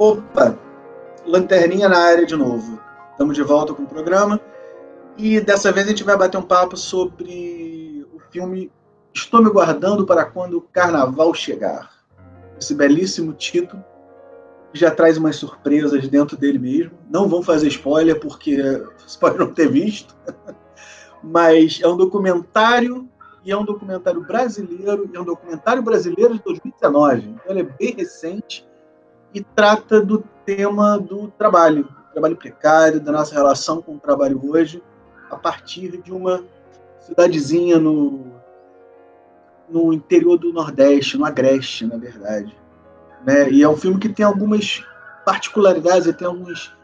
Opa, lanterninha na área de novo. Estamos de volta com o programa e dessa vez a gente vai bater um papo sobre o filme Estou Me Guardando para Quando o Carnaval Chegar. Esse belíssimo título já traz umas surpresas dentro dele mesmo. Não vão fazer spoiler porque você pode não ter visto, mas é um documentário e é um documentário brasileiro, e é um documentário brasileiro de 2019. Então ele é bem recente e trata do tema do trabalho precário, da nossa relação com o trabalho hoje, a partir de uma cidadezinha no interior do Nordeste, no Agreste, na verdade. Né? E é um filme que tem algumas particularidades e tem alguns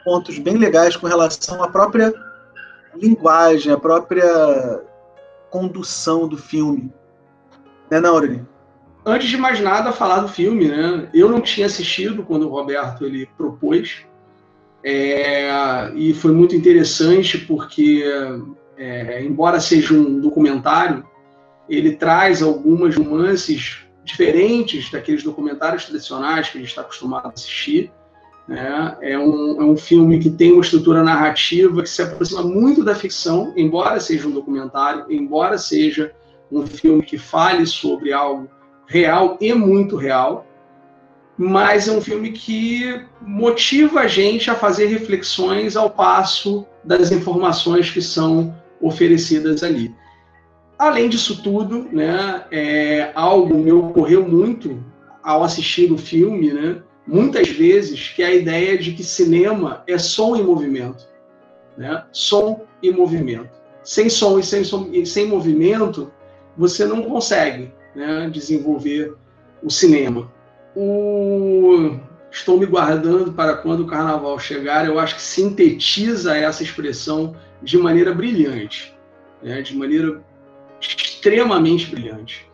pontos bem legais com relação à própria linguagem, à própria condução do filme. Né, Aureline? Antes de mais nada, falar do filme, né? Eu não tinha assistido quando o Roberto ele propôs, e foi muito interessante porque, embora seja um documentário, ele traz algumas nuances diferentes daqueles documentários tradicionais que a gente está acostumado a assistir. Né? É um filme que tem uma estrutura narrativa que se aproxima muito da ficção, embora seja um documentário, embora seja um filme que fale sobre algo real e muito real, mas é um filme que motiva a gente a fazer reflexões ao passo das informações que são oferecidas ali. Além disso tudo, né, algo me ocorreu muito ao assistir o filme, né, muitas vezes, que é a ideia de que cinema é som e movimento. Né? Som e movimento. Sem som e sem movimento, você não consegue, né, desenvolver o cinema. Estou me guardando para quando o carnaval chegar, eu acho que sintetiza essa expressão de maneira brilhante, né, de maneira extremamente brilhante.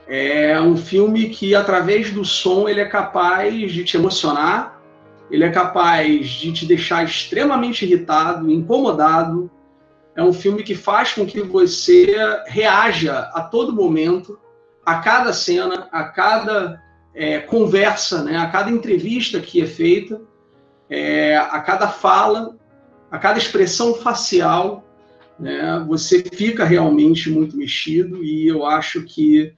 É um filme que, através do som, ele é capaz de te emocionar, ele é capaz de te deixar extremamente irritado, incomodado. É um filme que faz com que você reaja a todo momento, a cada cena, a cada conversa, né, a cada entrevista que é feita, a cada fala, a cada expressão facial. Né, você fica realmente muito mexido, e eu acho que,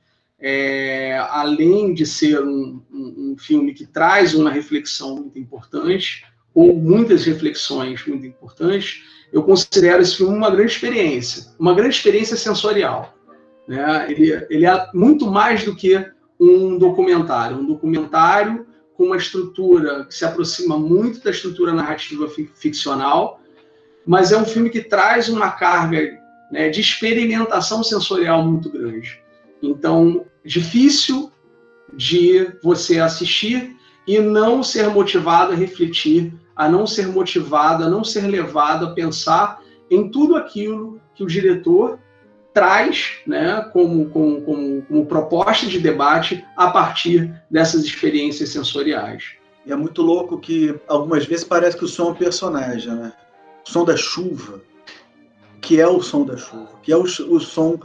além de ser um filme que traz uma reflexão muito importante, ou muitas reflexões muito importantes, eu considero esse filme uma grande experiência sensorial. Né? Ele é muito mais do que um documentário com uma estrutura que se aproxima muito da estrutura narrativa ficcional, mas é um filme que traz uma carga, né, de experimentação sensorial muito grande. Então, difícil de você assistir e não ser motivado a refletir, a não ser motivado, a não ser levado a pensar em tudo aquilo que o diretor traz, né, como proposta de debate a partir dessas experiências sensoriais. E é muito louco que algumas vezes parece que o som é um personagem, né? O som da chuva, que é o som da chuva, que é o som,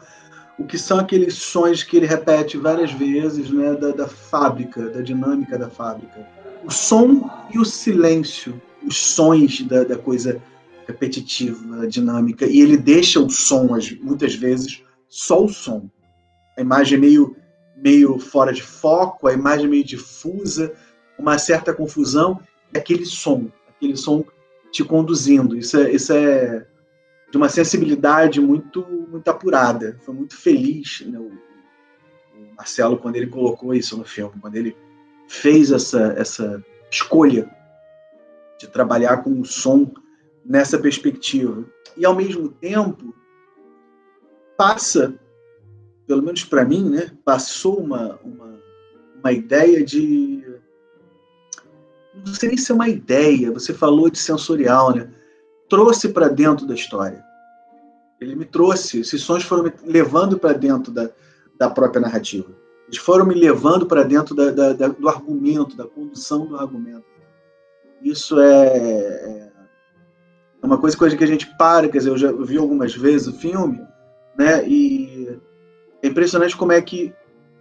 o que são aqueles sons que ele repete várias vezes, né, da fábrica, da dinâmica da fábrica. O som e o silêncio, os sons da coisa repetitiva, dinâmica, e ele deixa o som, muitas vezes, só o som. A imagem meio fora de foco, a imagem meio difusa, uma certa confusão, e aquele som te conduzindo. Isso é de uma sensibilidade muito, muito apurada. Foi muito feliz, né, o Marcelo, quando ele colocou isso no filme, quando ele fez essa escolha de trabalhar com o som nessa perspectiva. E, ao mesmo tempo, passa, pelo menos para mim, né, passou uma ideia de... Não sei nem se é uma ideia, você falou de sensorial, né? Trouxe para dentro da história. Ele me trouxe, esses sons foram me levando para dentro da própria narrativa. Eles foram me levando para dentro do argumento, da condução do argumento. Isso é uma coisa que a gente para, quer dizer, eu já vi algumas vezes o filme, né? E é impressionante como é que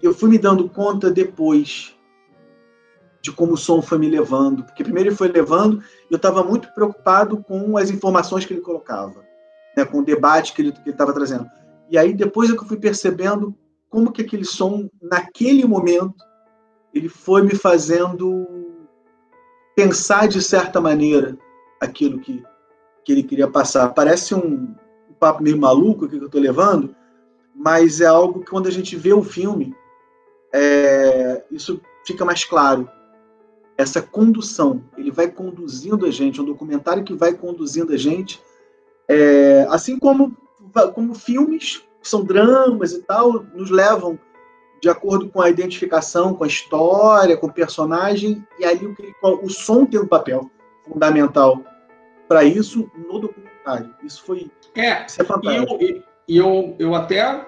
eu fui me dando conta depois de como o som foi me levando. Porque primeiro ele foi levando, e eu estava muito preocupado com as informações que ele colocava, né, com o debate que ele estava trazendo. E aí depois é que eu fui percebendo como que aquele som, naquele momento, ele foi me fazendo pensar de certa maneira aquilo que ele queria passar. Parece um papo meio maluco que eu estou levando, mas é algo que quando a gente vê o filme, isso fica mais claro. Essa condução, ele vai conduzindo a gente, um documentário que vai conduzindo a gente, assim como filmes, que são dramas e tal, nos levam de acordo com a identificação, com a história, com o personagem, e ali o som tem um papel fundamental para isso no documentário. Isso é fantástico. Eu até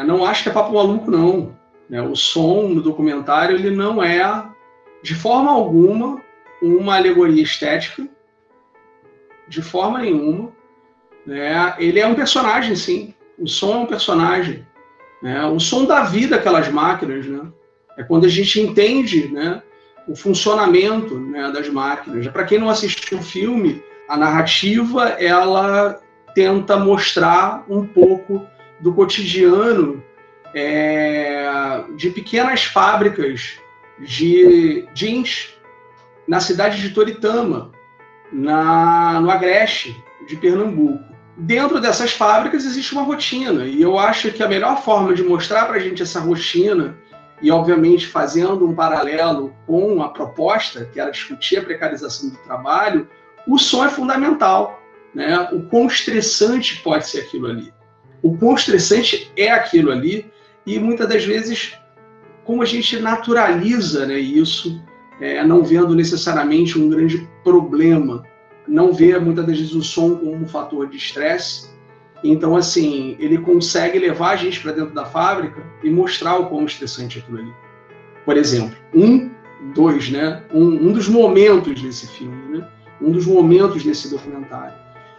não acho que é papo maluco, não. Né? O som no documentário ele não é, de forma alguma, uma alegoria estética, de forma nenhuma. Né? Ele é um personagem, sim. O som é um personagem. Né? O som da vida daquelas máquinas, né? É quando a gente entende, né, o funcionamento, né, das máquinas. Para quem não assistiu o filme, a narrativa ela tenta mostrar um pouco do cotidiano de pequenas fábricas de jeans na cidade de Toritama, no Agreste de Pernambuco. Dentro dessas fábricas existe uma rotina, e eu acho que a melhor forma de mostrar para a gente essa rotina, e obviamente fazendo um paralelo com a proposta, que era discutir a precarização do trabalho, o som é fundamental. Né? O quão estressante pode ser aquilo ali. O quão estressante é aquilo ali, e muitas das vezes, como a gente naturaliza, né, isso, não vendo necessariamente um grande problema, não vê muitas das vezes o som como um fator de estresse. Então, assim, ele consegue levar a gente para dentro da fábrica e mostrar o quão estressante é aquilo ali. Por exemplo, um dos momentos desse filme, né? Um dos momentos desse documentário.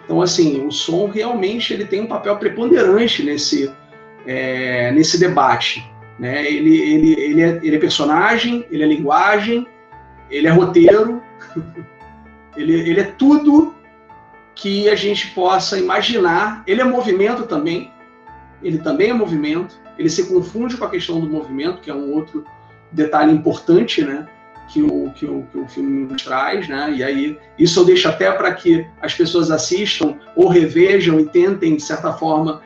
Então, assim, o som realmente ele tem um papel preponderante nesse debate. Né? Ele é personagem, ele é linguagem, ele é roteiro, ele é tudo que a gente possa imaginar. Ele é movimento também, ele também é movimento, ele se confunde com a questão do movimento, que é um outro detalhe importante, né, que o filme nos traz, né, e aí isso eu deixo até para que as pessoas assistam ou revejam e tentem, de certa forma,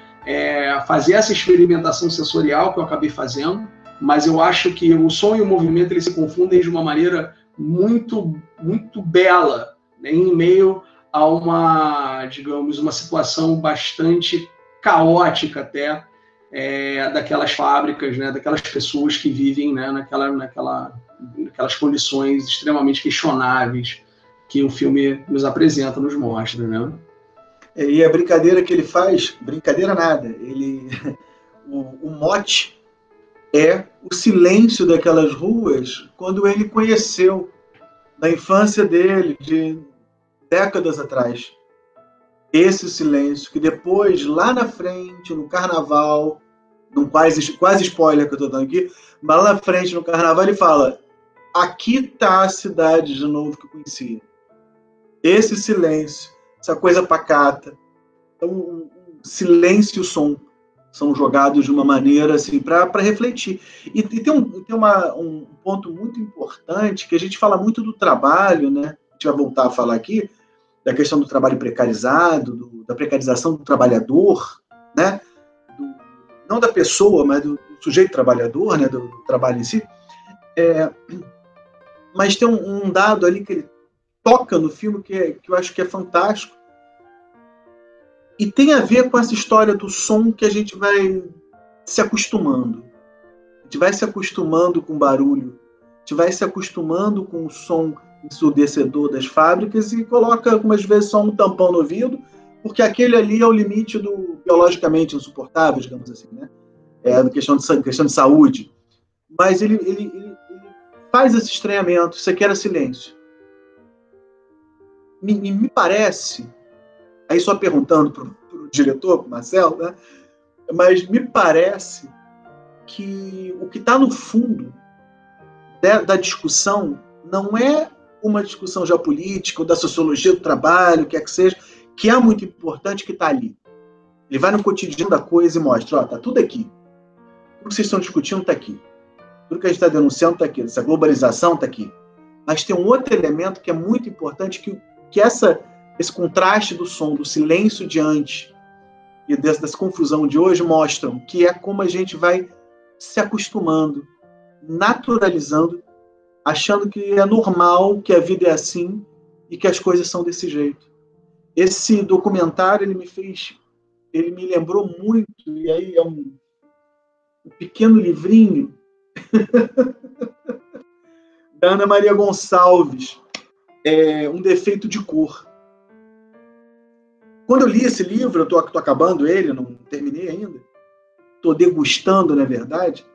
fazer essa experimentação sensorial que eu acabei fazendo, mas eu acho que o som e o movimento eles se confundem de uma maneira muito, muito bela, né, em meio a uma situação bastante caótica até daquelas fábricas, né, daquelas pessoas que vivem, né, naquelas condições extremamente questionáveis que o filme nos apresenta, nos mostra, né? E a brincadeira que ele faz, brincadeira nada, o mote é o silêncio daquelas ruas quando ele conheceu, na infância dele, de décadas atrás. Esse silêncio que depois, lá na frente, no carnaval, quase spoiler que eu estou dando aqui, mas lá na frente, no carnaval, ele fala: aqui está a cidade de novo que eu conhecia. Esse silêncio, essa coisa pacata. Então, o silêncio e o som são jogados de uma maneira assim, para refletir. E tem um ponto muito importante, que a gente fala muito do trabalho, né? A gente vai voltar a falar aqui, da questão do trabalho precarizado, da precarização do trabalhador, né? Não da pessoa, mas do sujeito trabalhador, né? Do trabalho em si. Mas tem um dado ali que ele toca no filme que eu acho que é fantástico, e tem a ver com essa história do som que a gente vai se acostumando. A gente vai se acostumando com o barulho, a gente vai se acostumando com o som ensurdecedor das fábricas e coloca algumas vezes só um tampão no ouvido, porque aquele ali é o limite do biologicamente insuportável, digamos assim, né? Questão de saúde. Mas ele faz esse estranhamento, isso aqui era silêncio. Me parece, aí só perguntando para o diretor, para o Marcelo, né? Mas me parece que o que está no fundo da discussão não é uma discussão geopolítica ou da sociologia do trabalho, quer que seja, que é muito importante, que está ali. Ele vai no cotidiano da coisa e mostra, ó, tá tudo aqui. Tudo que vocês estão discutindo está aqui. Tudo que a gente está denunciando está aqui. Essa globalização está aqui. Mas tem um outro elemento que é muito importante, que esse contraste do som, do silêncio de antes e dessa confusão de hoje mostram, que é como a gente vai se acostumando, naturalizando, achando que é normal, que a vida é assim e que as coisas são desse jeito. Esse documentário, ele me lembrou muito, e aí é um pequeno livrinho da Ana Maria Gonçalves, Um Defeito de Cor. Quando eu li esse livro, eu estou acabando ele, não terminei ainda, estou degustando, na verdade.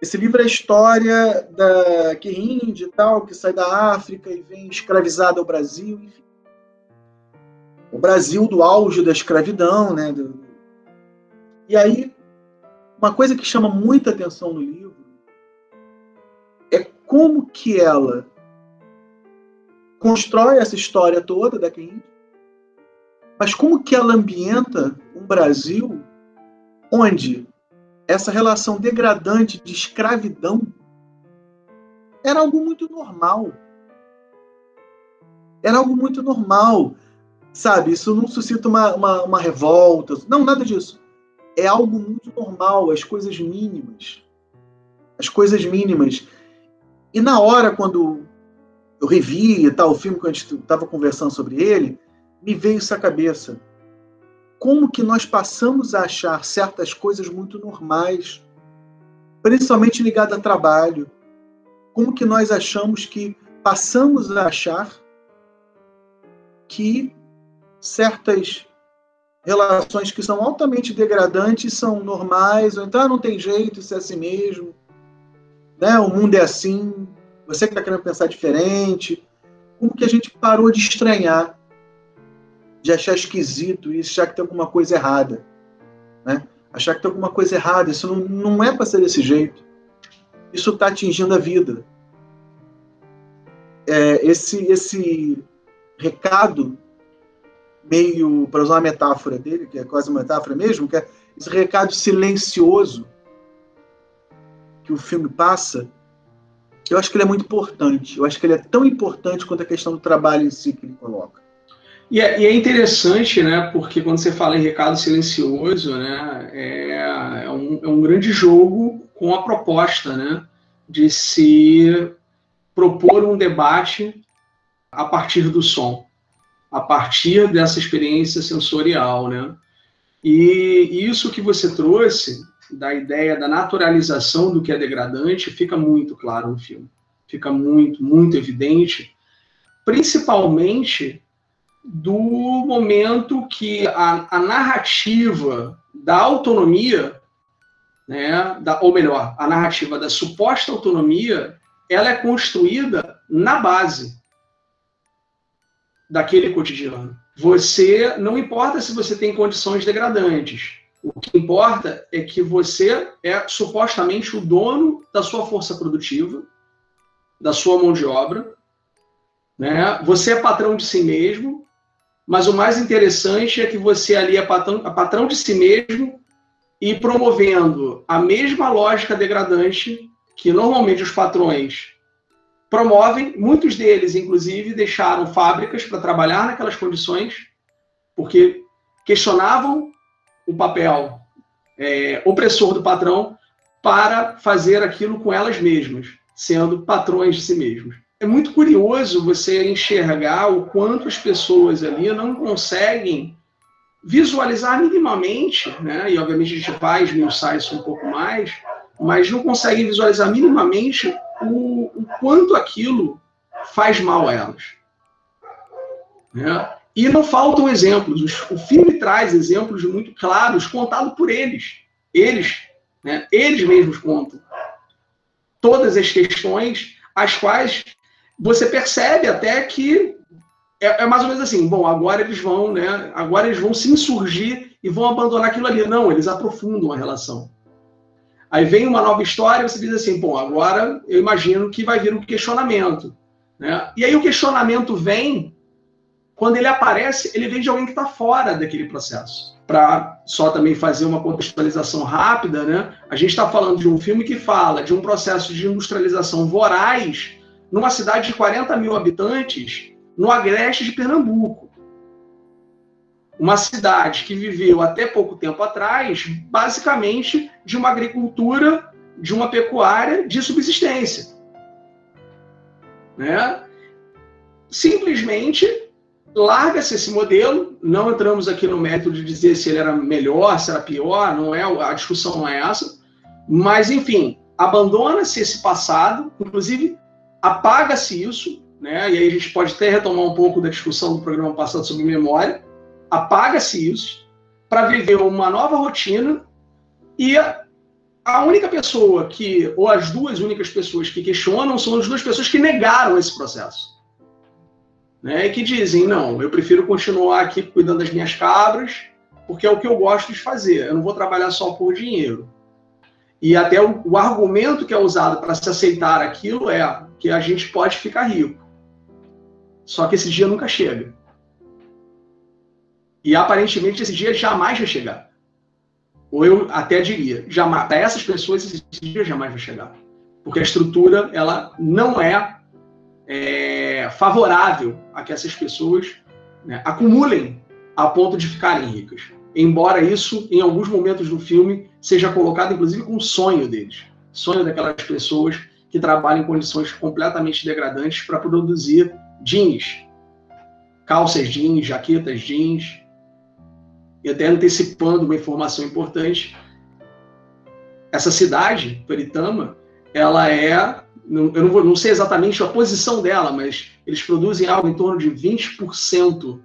Esse livro é a história da que índia e tal, que sai da África e vem escravizada ao Brasil, enfim. O Brasil do auge da escravidão, né? E aí, uma coisa que chama muita atenção no livro é como que ela constrói essa história toda da Índia, mas como que ela ambienta um Brasil onde essa relação degradante de escravidão era algo muito normal. Era algo muito normal. Sabe, isso não suscita uma revolta. Não, nada disso. É algo muito normal, as coisas mínimas. As coisas mínimas. E na hora, quando eu revi o filme, quando a gente estava conversando sobre ele, me veio isso à cabeça. Como que nós passamos a achar certas coisas muito normais, principalmente ligadas a trabalho. Como que nós passamos a achar que certas relações que são altamente degradantes são normais, ou então não tem jeito, isso é assim mesmo, né? O mundo é assim, você que está querendo pensar diferente. Como que a gente parou de estranhar, de achar esquisito isso, achar que tem alguma coisa errada, né? Achar que tem alguma coisa errada, isso não é para ser desse jeito, isso está atingindo a vida. Esse recado, meio, para usar uma metáfora dele, que é quase uma metáfora mesmo, que é esse recado silencioso que o filme passa, eu acho que ele é muito importante. Eu acho que ele é tão importante quanto a questão do trabalho em si que ele coloca. E é interessante, né, porque quando você fala em recado silencioso, né, é um grande jogo com a proposta, né, de se propor um debate a partir do som, a partir dessa experiência sensorial, né? E isso que você trouxe, da ideia da naturalização do que é degradante, fica muito claro no filme. Fica muito, muito evidente, principalmente do momento que a narrativa da autonomia, né, ou melhor, a narrativa da suposta autonomia, ela é construída na base daquele cotidiano. Você, não importa se você tem condições degradantes, o que importa é que você é supostamente o dono da sua força produtiva, da sua mão de obra, né? Você é patrão de si mesmo, mas o mais interessante é que você ali é patrão de si mesmo e promovendo a mesma lógica degradante que normalmente os patrões promovem. Muitos deles, inclusive, deixaram fábricas para trabalhar naquelas condições, porque questionavam o papel opressor do patrão para fazer aquilo com elas mesmas, sendo patrões de si mesmos. É muito curioso você enxergar o quanto as pessoas ali não conseguem visualizar minimamente, né? E obviamente a gente vai esmiuçar isso um pouco mais, mas não conseguem visualizar minimamente o quanto aquilo faz mal a elas, né? E não faltam exemplos. O filme traz exemplos muito claros, contados por eles. Né? Eles mesmos contam todas as questões, as quais você percebe até que é mais ou menos assim, bom, agora eles vão, né? Agora eles vão se insurgir e vão abandonar aquilo ali. Não, eles aprofundam a relação. Aí vem uma nova história e você diz assim, bom, agora eu imagino que vai vir um questionamento. Né? E aí o questionamento vem, quando ele aparece, ele vem de alguém que está fora daquele processo. Para só também fazer uma contextualização rápida, né? A gente está falando de um filme que fala de um processo de industrialização voraz numa cidade de 40 mil habitantes, no agreste de Pernambuco. Uma cidade que viveu até pouco tempo atrás, basicamente, de uma agricultura, de uma pecuária de subsistência. Né? Simplesmente larga-se esse modelo, não entramos aqui no mérito de dizer se ele era melhor, se era pior, não é, a discussão não é essa, mas, enfim, abandona-se esse passado, inclusive apaga-se isso, né? E aí a gente pode até retomar um pouco da discussão do programa passado sobre memória, apaga-se isso para viver uma nova rotina e a única pessoa que, ou as duas únicas pessoas que questionam são as duas pessoas que negaram esse processo. Né, e que dizem, não, eu prefiro continuar aqui cuidando das minhas cabras, porque é o que eu gosto de fazer, eu não vou trabalhar só por dinheiro. E até o argumento que é usado para se aceitar aquilo é que a gente pode ficar rico. Só que esse dia nunca chega. E aparentemente esse dia jamais vai chegar. Ou eu até diria, para essas pessoas esse dia jamais vai chegar. Porque a estrutura ela não é favorável a que essas pessoas, né, acumulem a ponto de ficarem ricas. Embora isso, em alguns momentos do filme, seja colocado, inclusive, como sonho deles. Sonho daquelas pessoas que trabalham em condições completamente degradantes para produzir jeans. Calças jeans, jaquetas jeans. E até antecipando uma informação importante, essa cidade, Toritama, ela é... Eu não sei exatamente a posição dela, mas eles produzem algo em torno de 20%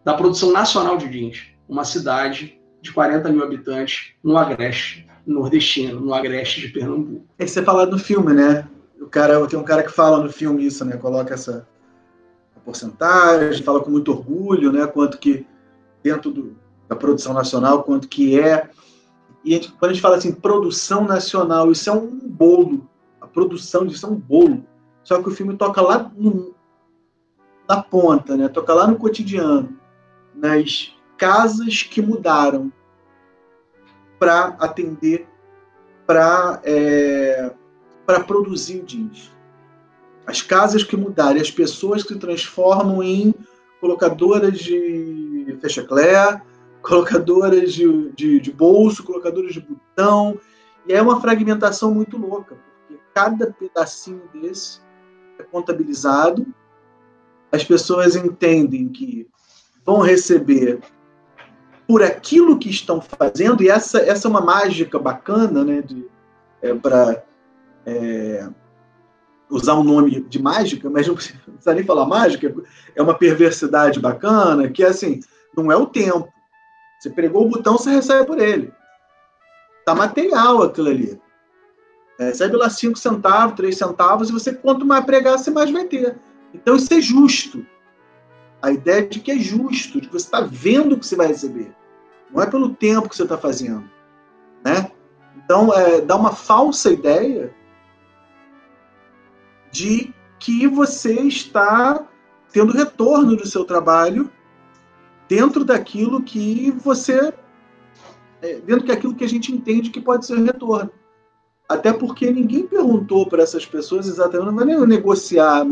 da produção nacional de jeans. Uma cidade de 40 mil habitantes no agreste nordestino, no agreste de Pernambuco. É que você fala no filme, né? Tem um cara que fala no filme isso, né? Coloca essa porcentagem, fala com muito orgulho, né? Quanto que dentro da produção nacional, quanto que é. E quando a gente fala assim, produção nacional, isso é um bolo. A produção disso é um bolo. Só que o filme toca lá na ponta, né? Toca lá no cotidiano, nas casas que mudaram para atender, para produzir o jeans. As casas que mudaram, as pessoas que se transformam em colocadoras de fechaclé, colocadoras de bolso, colocadoras de botão. E é uma fragmentação muito louca, porque cada pedacinho desse é contabilizado, as pessoas entendem que vão receber por aquilo que estão fazendo, e essa é uma mágica bacana, né, para usar um nome de mágica, mas não precisa nem falar mágica, é uma perversidade bacana, que é assim, não é o tempo. Você pregou o botão, você recebe por ele. Tá material aquilo ali. Recebe lá 5 centavos, 3 centavos, e você, quanto mais pregar, você mais vai ter. Então isso é justo. A ideia de que é justo, de que você está vendo o que você vai receber. Não é pelo tempo que você está fazendo. Né? Então, dá uma falsa ideia de que você está tendo retorno do seu trabalho dentro daquilo que você... dentro daquilo que a gente entende que pode ser retorno. Até porque ninguém perguntou para essas pessoas exatamente, não vai nem negociar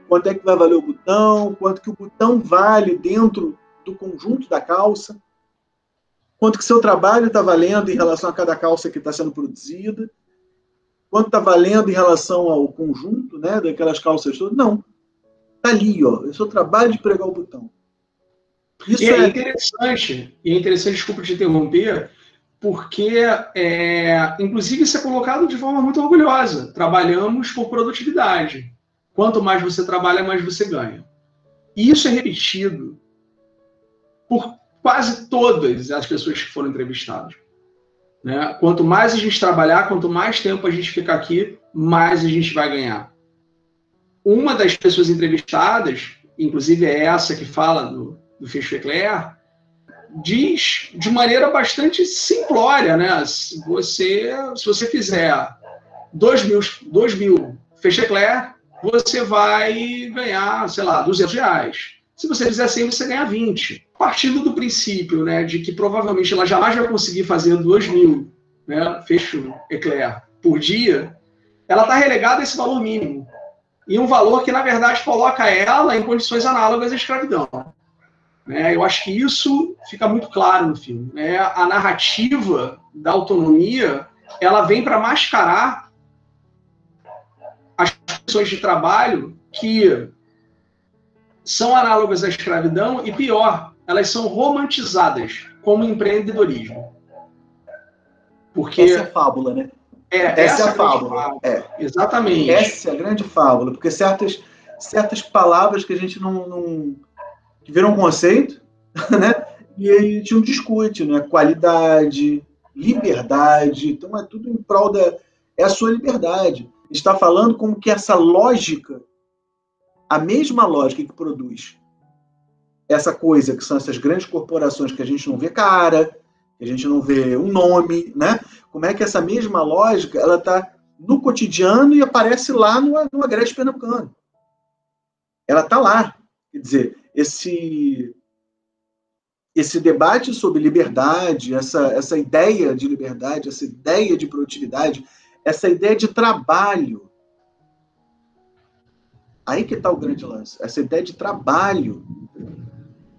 quanto é que vai valer o botão, quanto que o botão vale dentro do conjunto da calça, quanto que seu trabalho está valendo em relação a cada calça que está sendo produzida, quanto está valendo em relação ao conjunto, né, daquelas calças todas. Não. Está ali, ó, é o seu trabalho de pregar o botão. Isso é interessante, desculpa te interromper, porque, inclusive, isso é colocado de forma muito orgulhosa. Trabalhamos por produtividade. Quanto mais você trabalha, mais você ganha. E isso é repetido por quase todas as pessoas que foram entrevistadas. Né? Quanto mais a gente trabalhar, quanto mais tempo a gente ficar aqui, mais a gente vai ganhar. Uma das pessoas entrevistadas, inclusive é essa que fala do Fechecler, diz de maneira bastante simplória, né? Se você fizer 2.000 Fechecler, você vai ganhar, sei lá, R$200. Se você fizer 100, você ganha 20. Partindo do princípio, né, de que provavelmente ela jamais vai conseguir fazer 2.000, né, Fechecler por dia, ela está relegada a esse valor mínimo. E um valor que, na verdade, coloca ela em condições análogas à escravidão. Eu acho que isso fica muito claro no filme. A narrativa da autonomia, ela vem para mascarar as condições de trabalho que são análogas à escravidão e, pior, elas são romantizadas como empreendedorismo. Porque essa é a fábula, né? Essa é a fábula. Exatamente. Essa é a grande fábula, porque certas palavras que a gente não que viram um conceito, né? E a gente não discute, né? Qualidade, liberdade, então é tudo em prol é a sua liberdade. Está falando como que essa lógica, a mesma lógica que produz essa coisa, que são essas grandes corporações que a gente não vê cara, que a gente não vê um nome, né? Como é que essa mesma lógica, ela está no cotidiano e aparece lá no Agreste Pernambucano. Ela está lá. Quer dizer, esse debate sobre liberdade, essa ideia de liberdade, essa ideia de produtividade, essa ideia de trabalho. Aí que está o grande lance. Essa ideia de trabalho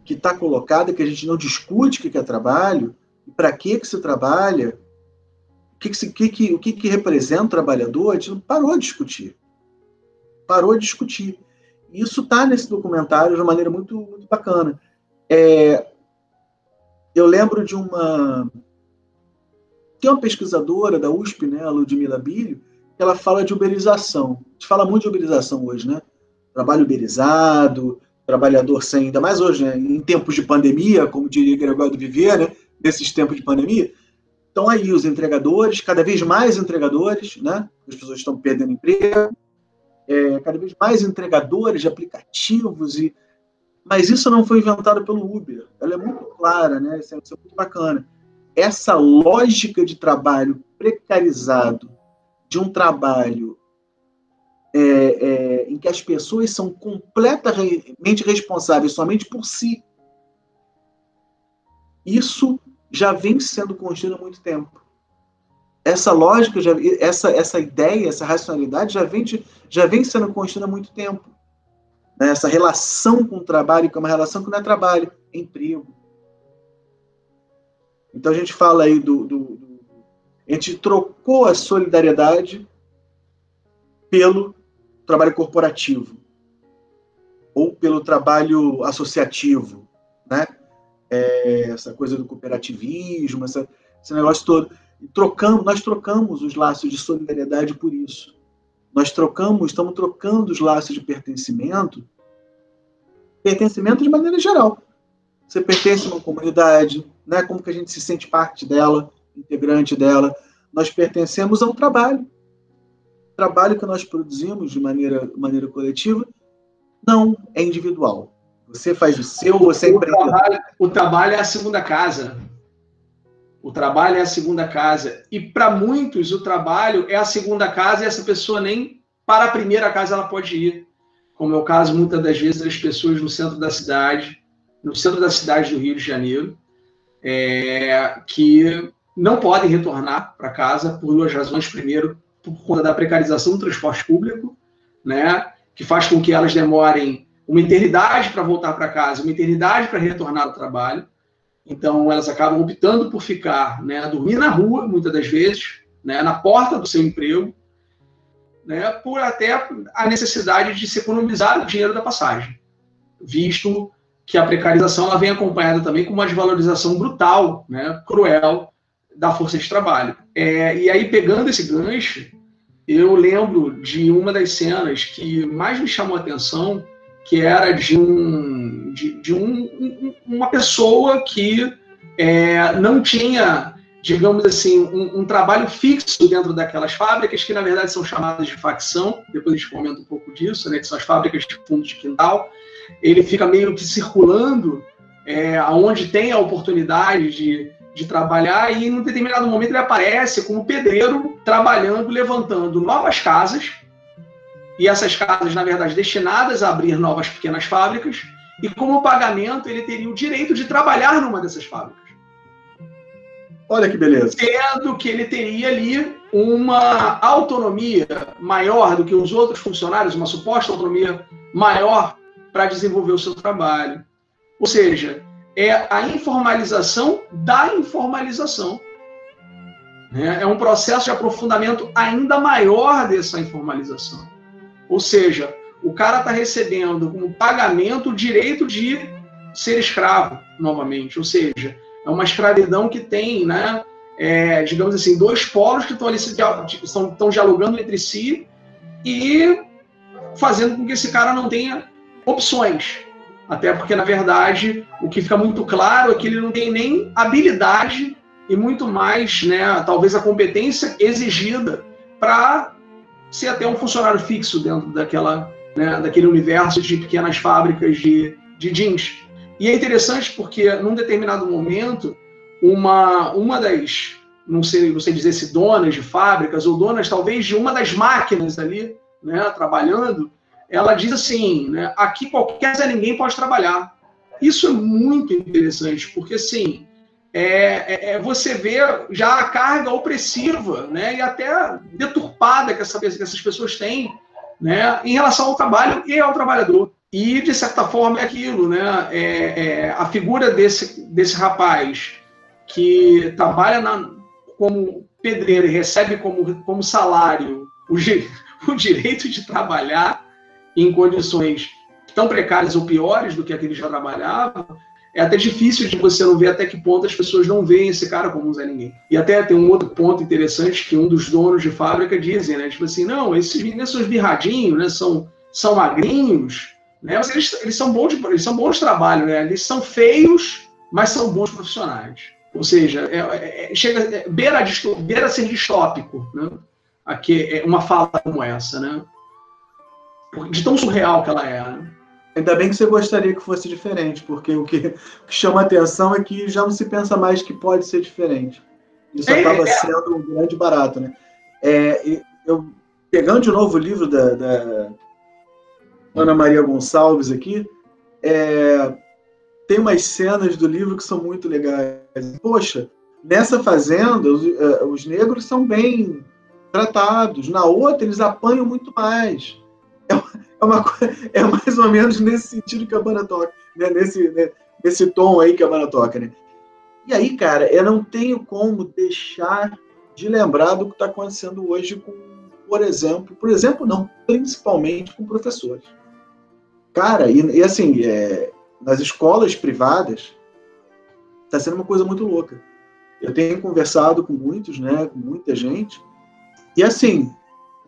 que está colocada, que a gente não discute o que é trabalho, e para que se trabalha, o que representa o trabalhador, a gente não parou de discutir. Parou de discutir. E isso está nesse documentário de uma maneira muito, muito bacana. Eu lembro de tem uma pesquisadora da USP, né, a Ludmila Bilho, que ela fala de uberização. A gente fala muito de uberização hoje, né? Trabalho uberizado, trabalhador sem, ainda mais hoje, né, em tempos de pandemia, como diria Gregório do Vivier, né, nesses tempos de pandemia. Então aí os entregadores, cada vez mais entregadores, né? As pessoas estão perdendo emprego, cada vez mais entregadores de aplicativos, mas isso não foi inventado pelo Uber. Ela é muito clara, né? Isso é muito bacana. Essa lógica de trabalho precarizado, de um trabalho em que as pessoas são completamente responsáveis somente por si, isso já vem sendo construído há muito tempo. Essa lógica, essa ideia, essa racionalidade já vem sendo construída há muito tempo. Né? Essa relação com o trabalho, que é uma relação que não é trabalho, é emprego. Então a gente fala aí a gente trocou a solidariedade pelo trabalho corporativo ou pelo trabalho associativo, né? Essa coisa do cooperativismo, esse negócio todo. Nós trocamos os laços de solidariedade por isso. Estamos trocando os laços de pertencimento de maneira geral. Você pertence a uma comunidade, né? Como que a gente se sente parte dela, integrante dela. Nós pertencemos ao trabalho. O trabalho que nós produzimos de maneira coletiva não é individual. Você faz o seu, você é empreendedor. O trabalho é a segunda casa. O trabalho é a segunda casa. E para muitos, o trabalho é a segunda casa e essa pessoa nem para a primeira casa ela pode ir. Como é o caso, muitas das vezes, das pessoas no centro da cidade do Rio de Janeiro, que não podem retornar para casa por duas razões. Primeiro, por conta da precarização do transporte público, né, que faz com que elas demorem uma eternidade para voltar para casa, uma eternidade para retornar ao trabalho. Então, elas acabam optando por ficar, né, dormir na rua, muitas das vezes, né, na porta do seu emprego, né, por até a necessidade de se economizar o dinheiro da passagem, visto que a precarização ela vem acompanhada também com uma desvalorização brutal, né, cruel, da força de trabalho. E aí, pegando esse gancho, eu lembro de uma das cenas que mais me chamou a atenção, que era de uma pessoa que não tinha, digamos assim, um trabalho fixo dentro daquelas fábricas, que na verdade são chamadas de facção, depois a gente comenta um pouco disso, né, que são as fábricas de fundo de quintal. Ele fica meio que circulando onde tem a oportunidade de trabalhar, e em um determinado momento ele aparece como pedreiro, trabalhando, levantando novas casas, e essas casas, na verdade, destinadas a abrir novas pequenas fábricas, e como pagamento ele teria o direito de trabalhar numa dessas fábricas. Olha que beleza. Sendo que ele teria ali uma autonomia maior do que os outros funcionários, uma suposta autonomia maior para desenvolver o seu trabalho. Ou seja, é a informalização da informalização. É um processo de aprofundamento ainda maior dessa informalização. Ou seja, o cara está recebendo como pagamento o direito de ser escravo, novamente. Ou seja, é uma escravidão que tem, né, digamos assim, dois polos que estão ali estão dialogando entre si e fazendo com que esse cara não tenha opções. Até porque, na verdade, o que fica muito claro é que ele não tem nem habilidade e muito mais, né, talvez a competência exigida para ser até um funcionário fixo dentro daquele universo de pequenas fábricas de jeans. E é interessante porque, num determinado momento, uma das, não sei dizer se donas de fábricas ou donas talvez de uma das máquinas ali, né, trabalhando, ela diz assim, né, aqui qualquer Zé Ninguém pode trabalhar. Isso é muito interessante, porque assim, você vê já a carga opressiva, né, e até deturpada que essas pessoas têm, né, em relação ao trabalho e ao trabalhador. E, de certa forma, é aquilo, né, a figura desse rapaz que trabalha como pedreiro e recebe como salário o direito de trabalhar em condições tão precárias ou piores do que a que ele já trabalhava, é até difícil de você não ver até que ponto as pessoas não veem esse cara como um Zé Ninguém. E até tem um outro ponto interessante que um dos donos de fábrica dizem, né? Tipo assim, não, esses meninos são esbirradinhos, né? São magrinhos, né? Mas eles são bons de trabalho, né? Eles são feios, mas são bons profissionais. Ou seja, beira a ser distópico, né? Aqui é uma fala como essa, né? De tão surreal que ela é, né? Ainda bem que você gostaria que fosse diferente, porque o que chama a atenção é que já não se pensa mais que pode ser diferente. Isso acaba sendo um grande barato, né? Eu, pegando de novo o livro da Ana Maria Gonçalves aqui, tem umas cenas do livro que são muito legais. Poxa, nessa fazenda, os negros são bem tratados, na outra eles apanham muito mais. É mais ou menos nesse sentido que a banda toca, né? Nesse tom aí que a banda toca, né? E aí, cara, eu não tenho como deixar de lembrar do que está acontecendo hoje com, por exemplo não, principalmente com professores. Cara, e assim, nas escolas privadas, está sendo uma coisa muito louca. Eu tenho conversado com muitos, né, com muita gente, e assim,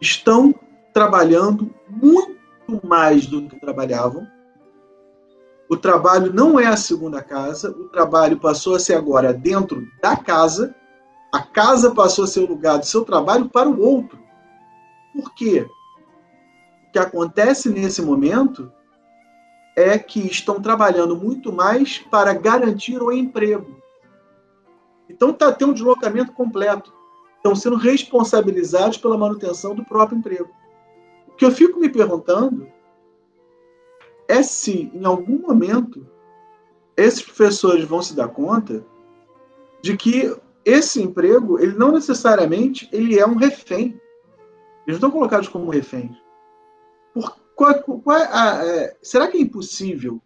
estão trabalhando muito mais do que trabalhavam. O trabalho não é a segunda casa, o trabalho passou a ser agora dentro da casa, a casa passou a ser o lugar do seu trabalho para o outro. Por quê? O que acontece nesse momento é que estão trabalhando muito mais para garantir o emprego. Então tem um deslocamento completo. Estão sendo responsabilizados pela manutenção do próprio emprego. O que eu fico me perguntando é se, em algum momento, esses professores vão se dar conta de que esse emprego, ele não necessariamente ele é um refém. Eles não estão colocados como reféns. Será que é impossível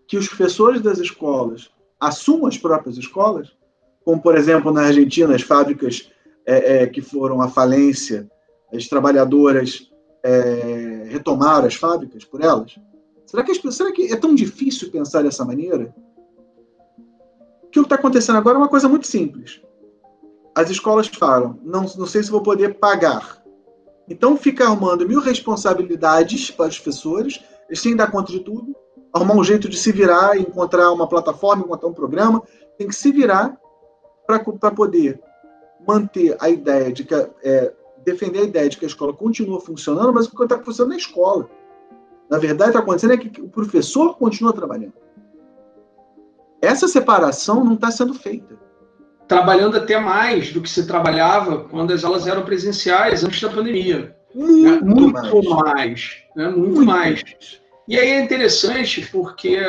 que os professores das escolas assumam as próprias escolas? Como, por exemplo, na Argentina, as fábricas que foram à falência, as trabalhadoras retomaram as fábricas por elas? Será que é tão difícil pensar dessa maneira? O que está acontecendo agora é uma coisa muito simples. As escolas falam, não sei se vou poder pagar. Então fica arrumando 1000 responsabilidades para os professores, eles têm que dar conta de tudo, arrumar um jeito de se virar, encontrar uma plataforma, encontrar um programa, tem que se virar para poder manter a ideia de que defender a ideia de que a escola continua funcionando, mas o que está funcionando na escola. Na verdade, está acontecendo é que o professor continua trabalhando. Essa separação não está sendo feita. Trabalhando até mais do que se trabalhava quando as aulas eram presenciais, antes da pandemia. Muito mais. E aí é interessante porque,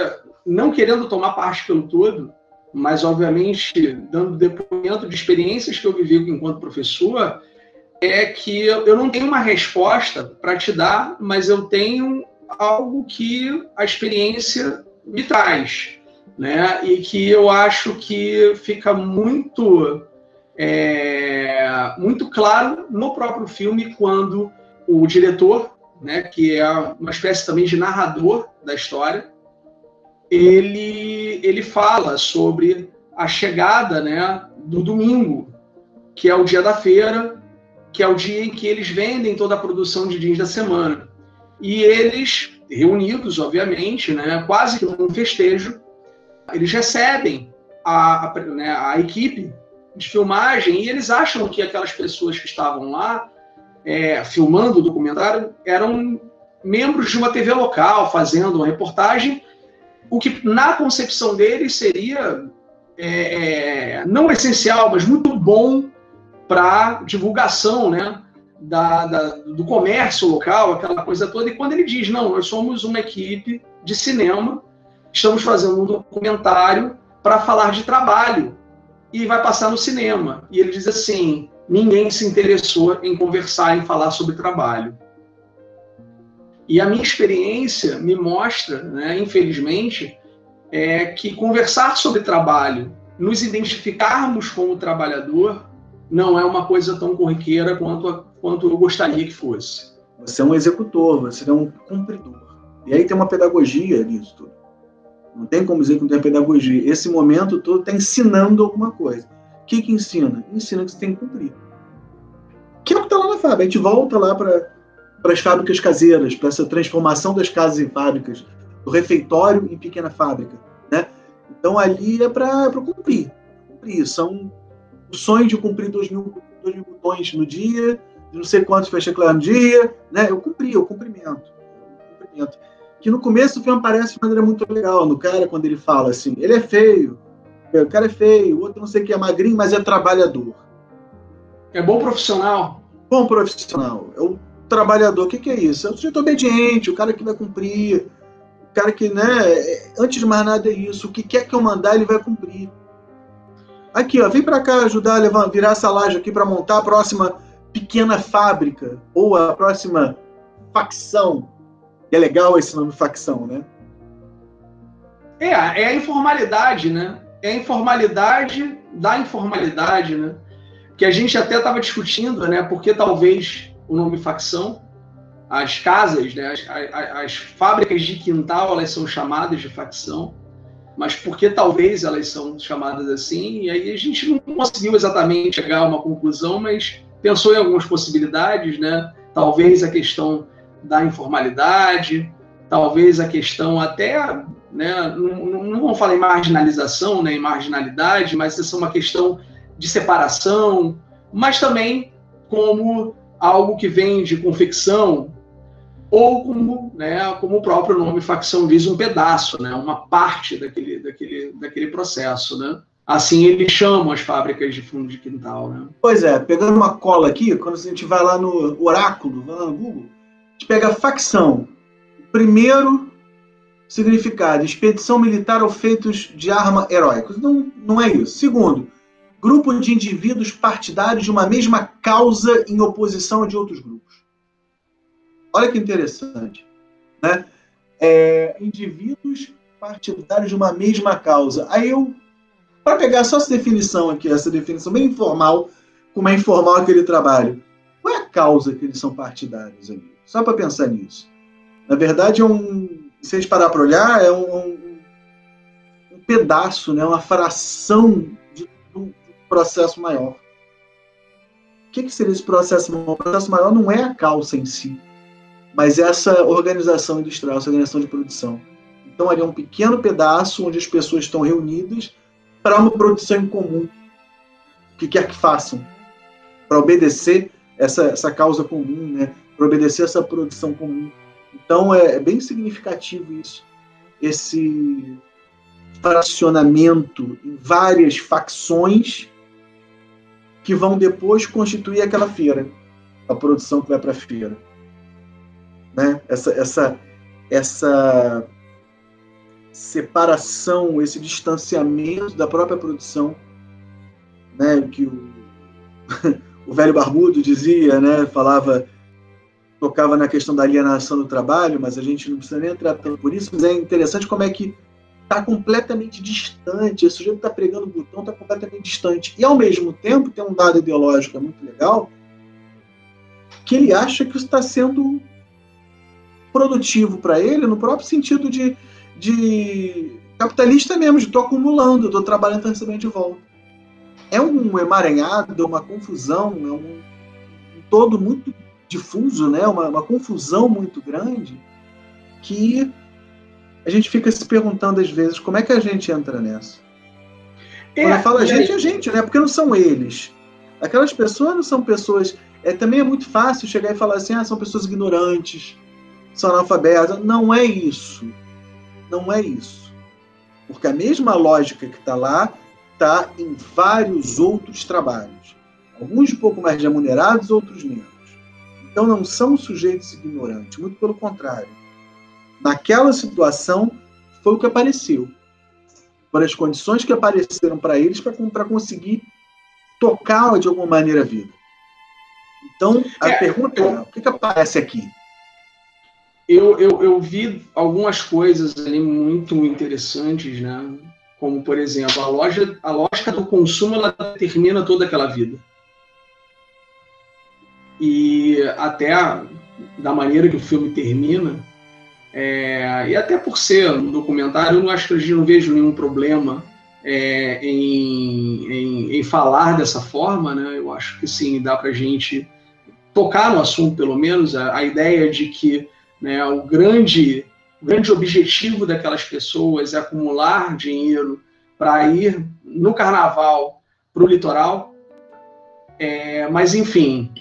não querendo tomar parte pelo todo, mas obviamente dando depoimento de experiências que eu vivi enquanto professor, é que eu não tenho uma resposta para te dar, mas eu tenho algo que a experiência me traz, né? E que eu acho que fica muito claro no próprio filme, quando o diretor, né, que é uma espécie também de narrador da história, ele fala sobre a chegada, né, do domingo, que é o dia da feira, que é o dia em que eles vendem toda a produção de jeans da semana. E eles, reunidos, obviamente, né, quase que num festejo, eles recebem a equipe de filmagem, e eles acham que aquelas pessoas que estavam lá filmando o documentário eram membros de uma TV local, fazendo uma reportagem, o que na concepção deles seria não essencial, mas muito bom para divulgação, né, do comércio local, aquela coisa toda. E quando ele diz, não, nós somos uma equipe de cinema, estamos fazendo um documentário para falar de trabalho, e vai passar no cinema. E ele diz assim, ninguém se interessou em conversar, em falar sobre trabalho. E a minha experiência me mostra, né, infelizmente, que conversar sobre trabalho, nos identificarmos como trabalhador, não é uma coisa tão corriqueira quanto eu gostaria que fosse. Você é um executor, você é um cumpridor. E aí tem uma pedagogia nisso tudo. Não tem como dizer que não tem pedagogia. Esse momento todo está ensinando alguma coisa. O que ensina? Ensina que você tem que cumprir. Que é o que está lá na fábrica. A gente volta lá para as fábricas caseiras, para essa transformação das casas em fábricas, do refeitório em pequena fábrica, né? Então ali é para cumprir. São o sonho de cumprir 2.000 botões no dia, de não sei quantos fecha claro no dia, né? Eu cumpri, o cumprimento. Que no começo do filme aparece de maneira muito legal, no cara, quando ele fala assim, ele é feio, o cara é feio, o outro não sei o que é magrinho, mas é trabalhador. É bom profissional. Bom profissional. É o trabalhador. O que é isso? É o sujeito obediente, o cara que vai cumprir, o cara que, né, antes de mais nada é isso, o que quer que eu mandar, ele vai cumprir. Aqui, ó, vem para cá ajudar a virar essa laje aqui para montar a próxima pequena fábrica, ou a próxima facção. É legal esse nome, facção, né? É a informalidade, né? É a informalidade da informalidade, né? Que a gente até estava discutindo, né? Porque talvez o nome facção, as casas, né? As fábricas de quintal, elas são chamadas de facção, mas porque talvez elas são chamadas assim, e aí a gente não conseguiu exatamente chegar a uma conclusão, mas pensou em algumas possibilidades, né? Talvez a questão da informalidade, talvez a questão até, né, não vamos falar em marginalização, né, em marginalidade, mas isso é uma questão de separação, mas também como algo que vem de confecção, ou como, né, como o próprio nome facção diz, um pedaço, né, uma parte daquele processo, né? Assim eles chamam as fábricas de fundo de quintal, né? Pois é, pegando uma cola aqui, quando a gente vai lá no Oráculo, vai lá no Google, a gente pega facção. Primeiro significado, expedição militar ou feitos de arma heróicos. Não é isso. Segundo, grupo de indivíduos partidários de uma mesma causa em oposição a de outros grupos. Olha que interessante, né? Indivíduos partidários de uma mesma causa. Aí para pegar só essa definição aqui, essa definição bem informal, como é informal aquele trabalho, qual é a causa que eles são partidários ali? Só para pensar nisso. Na verdade, se a gente parar para olhar, é um pedaço, né? Uma fração de um processo maior. O que seria esse processo maior? O processo maior não é a calça em si, mas essa organização industrial, essa organização de produção. Então, ali é um pequeno pedaço onde as pessoas estão reunidas para uma produção em comum. O que quer que façam? Para obedecer essa causa comum, né? Para obedecer essa produção comum. Então, é bem significativo isso. fracionamento em várias facções que vão depois constituir aquela feira, a produção que vai para a feira. Né? Essa separação, esse distanciamento da própria produção, né? Que o velho barbudo dizia, né? Tocava na questão da alienação do trabalho, mas a gente não precisa nem entrar tanto por isso, mas é interessante como é que está completamente distante, esse sujeito está pregando o botão, está completamente distante. E, ao mesmo tempo, tem um dado ideológico muito legal, que ele acha que isso está sendo produtivo para ele, no próprio sentido de capitalista mesmo, de estou acumulando, estou trabalhando, estou recebendo de volta. É um emaranhado, é uma confusão, é um todo muito difuso, né? Uma confusão muito grande, que a gente fica se perguntando às vezes como é que a gente entra nessa. Quando eu falo a gente, né? Porque não são eles. Aquelas pessoas não são pessoas... também é muito fácil chegar e falar assim, são pessoas ignorantes, são analfabetas. Não é isso. Não é isso. Porque a mesma lógica que está lá está em vários outros trabalhos. Alguns um pouco mais remunerados, outros menos. Então não são sujeitos ignorantes, muito pelo contrário. Naquela situação foi o que apareceu. Foram as condições que apareceram para eles para conseguir tocar de alguma maneira a vida. Então, a pergunta é, o que aparece aqui? Eu vi algumas coisas ali muito interessantes, né? Como, por exemplo, a lógica do consumo, ela determina toda aquela vida. E até da maneira que o filme termina, e até por ser um documentário, eu não acho que eu não vejo nenhum problema em falar dessa forma, né? Eu acho que sim, dá para a gente tocar no assunto, pelo menos, a ideia de que, né, o grande objetivo daquelas pessoas é acumular dinheiro para ir no carnaval para o litoral. Mas, enfim,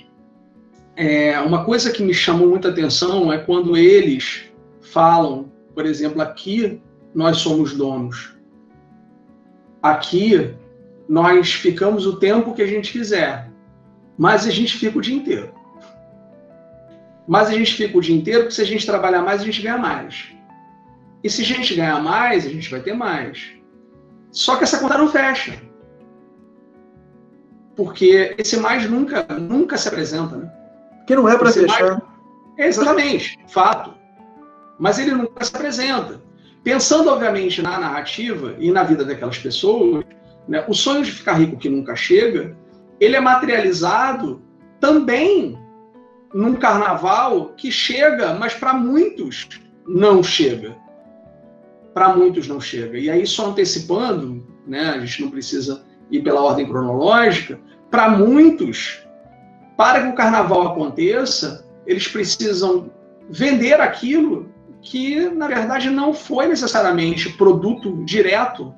uma coisa que me chamou muita atenção é quando eles falam, por exemplo, aqui nós somos donos. Aqui nós ficamos o tempo que a gente quiser, mas a gente fica o dia inteiro. Mas a gente fica o dia inteiro porque se a gente trabalhar mais, a gente ganha mais. E se a gente ganhar mais, a gente vai ter mais. Só que essa conta não fecha. Porque esse mais nunca se apresenta, né? Porque não é para fechar. Exatamente, fato. Mas ele nunca se apresenta. Pensando, obviamente, na narrativa e na vida daquelas pessoas, né, o sonho de ficar rico que nunca chega, ele é materializado também num carnaval que chega, mas para muitos não chega. Para muitos não chega. E aí, só antecipando, né, a gente não precisa ir pela ordem cronológica, para muitos, para que o carnaval aconteça, eles precisam vender aquilo que, na verdade, não foi necessariamente produto direto,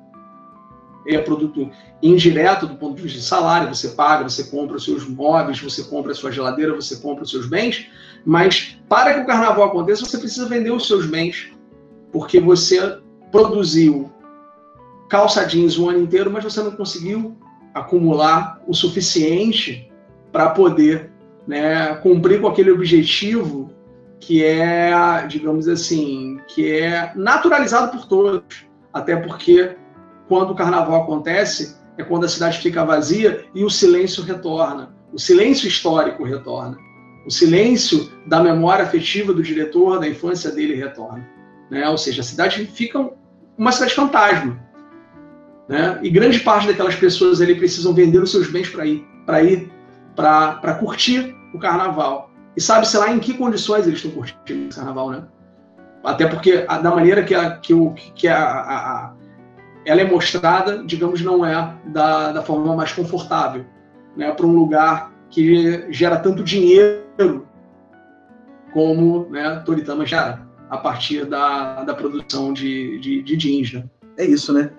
é produto indireto do ponto de vista de salário, você paga, você compra os seus móveis, você compra a sua geladeira, você compra os seus bens, mas para que o carnaval aconteça, você precisa vender os seus bens, porque você produziu calça jeans o ano inteiro, mas você não conseguiu acumular o suficiente para poder, né, cumprir com aquele objetivo que é, digamos assim, que é naturalizado por todos, até porque quando o carnaval acontece é quando a cidade fica vazia e o silêncio retorna, o silêncio histórico retorna, o silêncio da memória afetiva do diretor, da infância dele retorna, né? Ou seja, a cidade fica uma cidade fantasma, né? E grande parte daquelas pessoas ali precisam vender os seus bens para curtir o carnaval. E sabe-se lá em que condições eles estão curtindo esse carnaval, né? Até porque, da maneira que ela é mostrada, digamos, não é da forma mais confortável, né? Para um lugar que gera tanto dinheiro como, né, Toritama gera, a partir da produção de jeans, né? É isso, né?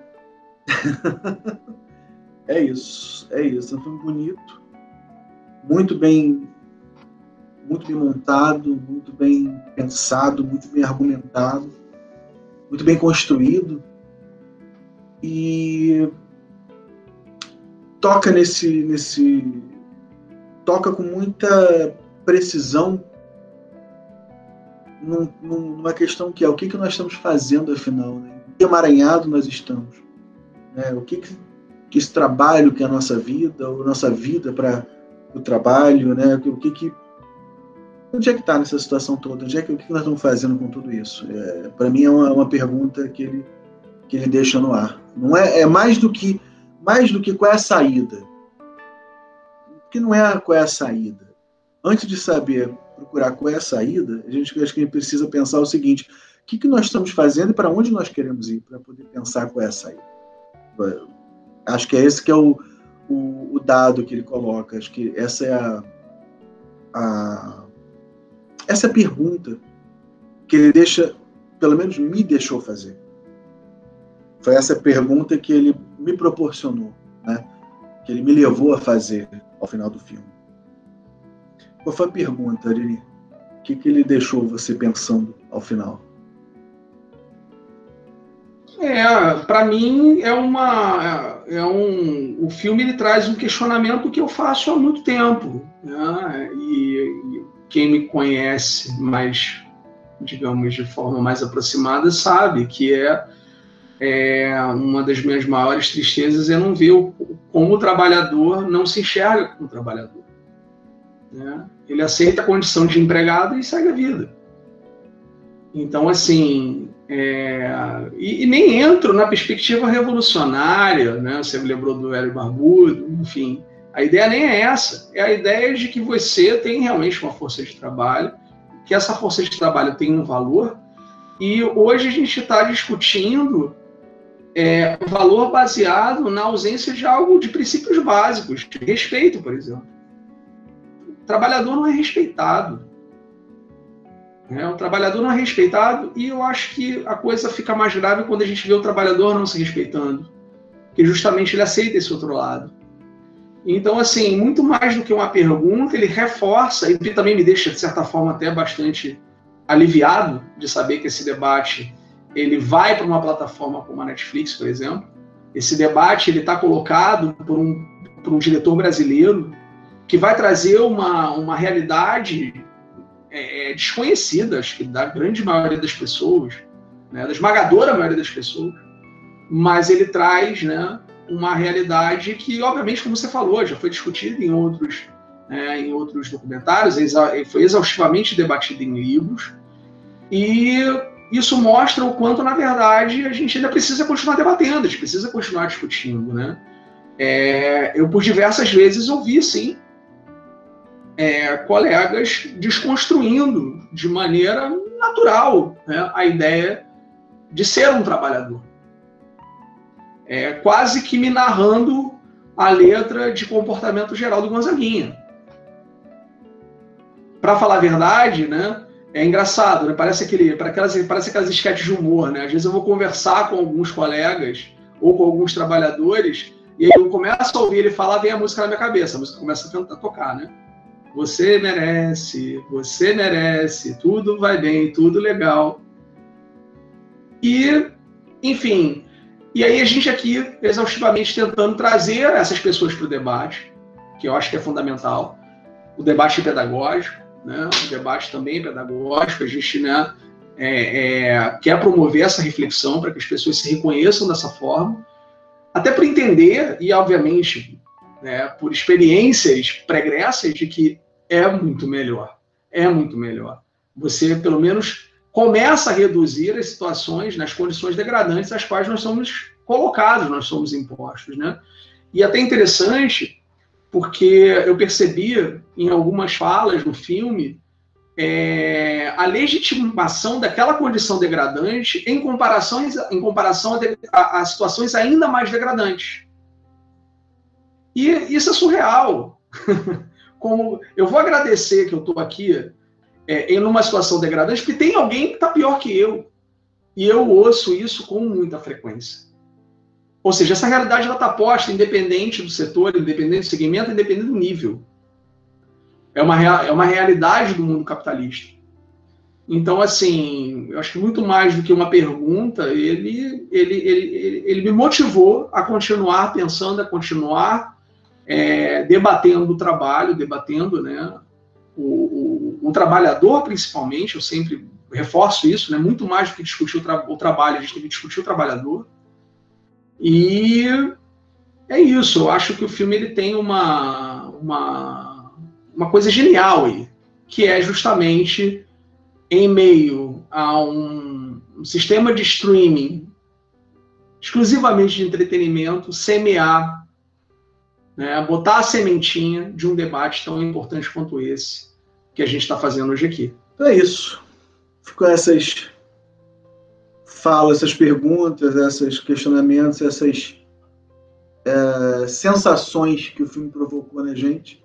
É isso. É um filme bonito, muito bem montado, muito bem pensado, muito bem argumentado, muito bem construído. e toca toca com muita precisão numa questão que é o que nós estamos fazendo afinal, né? Que emaranhado nós estamos, né? O que esse trabalho que é a nossa vida, ou nossa vida para o trabalho, né? Onde é que está nessa situação toda? O que nós estamos fazendo com tudo isso? Para mim é uma pergunta que ele deixa no ar. Não é mais do que qual é a saída. Porque não é qual é a saída. Antes de saber procurar qual é a saída, acho que a gente precisa pensar o seguinte: o que nós estamos fazendo e para onde nós queremos ir, para poder pensar qual é a saída. Acho que é esse que é o dado que ele coloca. Acho que essa é essa pergunta que ele deixa, pelo menos me deixou fazer. Foi essa pergunta que ele me proporcionou, né? Que ele me levou a fazer ao final do filme. Qual foi a pergunta, Arini? O que ele deixou você pensando ao final? Para mim o filme ele traz um questionamento que eu faço há muito tempo, né? E quem me conhece mais, digamos, de forma mais aproximada sabe que uma das minhas maiores tristezas é não ver como o trabalhador não se enxerga como trabalhador, né? Ele aceita a condição de empregado e segue a vida. Então, assim, e nem entro na perspectiva revolucionária, né? Você me lembrou do Hélio Barbudo, enfim. A ideia nem é essa. É a ideia de que você tem realmente uma força de trabalho, que essa força de trabalho tem um valor, e hoje a gente está discutindo valor baseado na ausência de algo, de princípios básicos, de respeito, por exemplo. O trabalhador não é respeitado. O trabalhador não é respeitado, e eu acho que a coisa fica mais grave quando a gente vê o trabalhador não se respeitando, porque justamente ele aceita esse outro lado. Então, assim, muito mais do que uma pergunta, ele reforça, e também me deixa, de certa forma, até bastante aliviado de saber que esse debate ele vai para uma plataforma como a Netflix, por exemplo. Esse debate está colocado por um diretor brasileiro que vai trazer uma realidade desconhecida, acho que da grande maioria das pessoas, né, da esmagadora maioria das pessoas, mas ele traz, né, uma realidade que, obviamente, como você falou, já foi discutida em outros documentários, foi exaustivamente debatida em livros, e isso mostra o quanto, na verdade, a gente ainda precisa continuar debatendo, a gente precisa continuar discutindo, né? Eu, por diversas vezes, ouvi, sim, colegas desconstruindo de maneira natural, né, a ideia de ser um trabalhador. Quase que me narrando a letra de Comportamento Geral do Gonzaguinha. Para falar a verdade, né, é engraçado, né? Parece aquelas esquetes de humor, né? Às vezes eu vou conversar com alguns colegas ou com alguns trabalhadores e aí eu começo a ouvir ele falar, vem a música na minha cabeça, a música começa a tocar, né? Você merece, tudo vai bem, tudo legal. E, enfim, e aí a gente aqui, exaustivamente, tentando trazer essas pessoas para o debate, que eu acho que é fundamental, o debate pedagógico, né? O debate também pedagógico, a gente, né, quer promover essa reflexão para que as pessoas se reconheçam dessa forma, até para entender, e obviamente, né, por experiências pregressas, de que é muito melhor. Você, pelo menos, começa a reduzir as situações, nas condições degradantes às quais nós somos colocados, nós somos impostos, né? E até interessante, porque eu percebi em algumas falas no filme a legitimação daquela condição degradante em comparação a situações ainda mais degradantes. E isso é surreal. Como eu vou agradecer que eu estou aqui em uma situação degradante, porque tem alguém que está pior que eu. E eu ouço isso com muita frequência. Ou seja, essa realidade está posta independente do setor, independente do segmento, independente do nível. É uma realidade do mundo capitalista. Então, assim, eu acho que muito mais do que uma pergunta, ele me motivou a continuar pensando, a continuar debatendo o trabalho, debatendo, né, o trabalhador, principalmente. Eu sempre reforço isso, né, muito mais do que discutir o trabalho, a gente tem que discutir o trabalhador. E é isso, eu acho que o filme ele tem uma coisa genial aí, que é justamente em meio a um sistema de streaming exclusivamente de entretenimento, semear, né, botar a sementinha de um debate tão importante quanto esse que a gente está fazendo hoje aqui. Então é isso. Ficam essas falas, essas perguntas, esses questionamentos, essas sensações que o filme provocou na gente.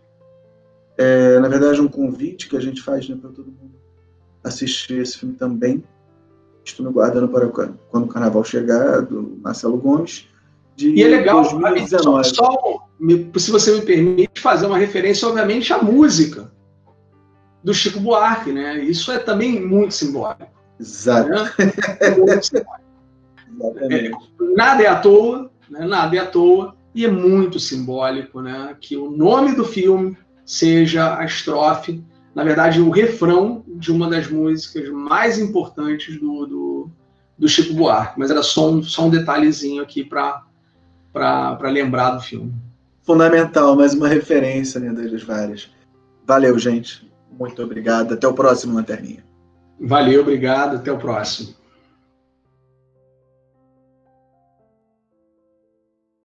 Na verdade, um convite que a gente faz, né, para todo mundo assistir esse filme também. Estou me guardando para quando o carnaval chegar, do Marcelo Gomes, de e é legal, 2019. Se você me permite, fazer uma referência, obviamente, à música do Chico Buarque, né? Isso é também muito simbólico. Exato. Né? Muito simbólico. Nada é à toa, né? Nada é à toa, e é muito simbólico, né, que o nome do filme seja a estrofe, na verdade, o refrão de uma das músicas mais importantes do Chico Buarque. Mas era só um detalhezinho aqui para lembrar do filme. Fundamental, mais uma referência, né, das várias. Valeu, gente. Muito obrigado. Até o próximo Lanterninha. Valeu, obrigado. Até o próximo.